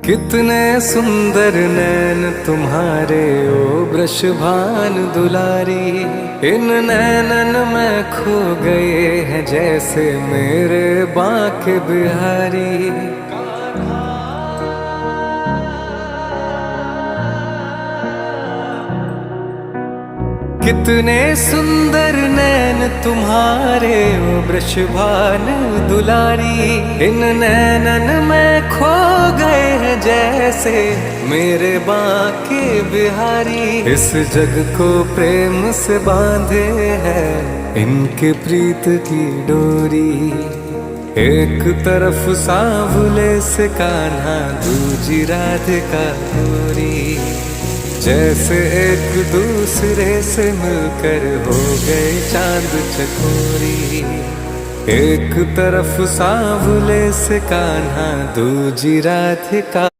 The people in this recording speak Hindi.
कितने सुंदर नैन तुम्हारे ओ वृषभान दुलारी। इन नैनन में खो गए हैं जैसे मेरे बांके बिहारी। कितने सुंदर नैन तुम्हारे ओ वृषभान दुलारी। इन नैनन में खो गए हैं जैसे मेरे बांके बिहारी। इस जग को प्रेम से बांधे है इनके प्रीत की डोरी। एक तरफ सांवले से कान्हा दूजी राधिका गोरी। जैसे एक दूसरे से मिलकर हो गए चांद चकोरी। एक तरफ सांवले से कान्हा दूजी राधिका।